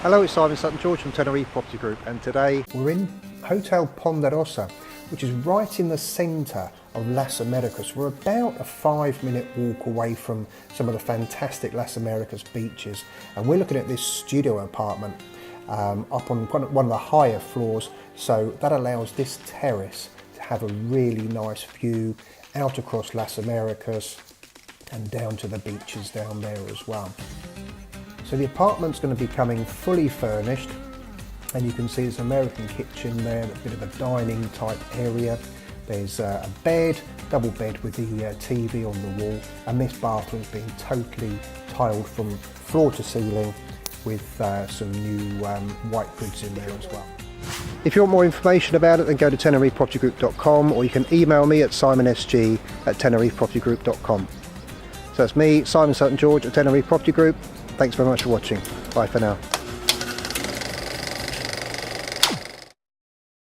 Hello, it's Simon Sutton George from Tenerife Property Group, and today we're in Hotel Ponderosa, which is right in the centre of Las Americas. We're about a 5-minute walk away from some of the fantastic Las Americas beaches, and we're looking at this studio apartment up on one of the higher floors, so that allows this terrace to have a really nice view out across Las Americas and down to the beaches down there as well. So the apartment's going to be coming fully furnished, and you can see there's an American kitchen there, a bit of a dining type area. There's a bed, double bed with the TV on the wall, and this bathroom's been totally tiled from floor to ceiling with some new white goods in there as well. If you want more information about it, then go to tenerifepropertygroup.com, or you can email me at simonsg@tenerifepropertygroup.com. So that's me, Simon Sutton George at Tenerife Property Group. Thanks very much for watching. Bye for now.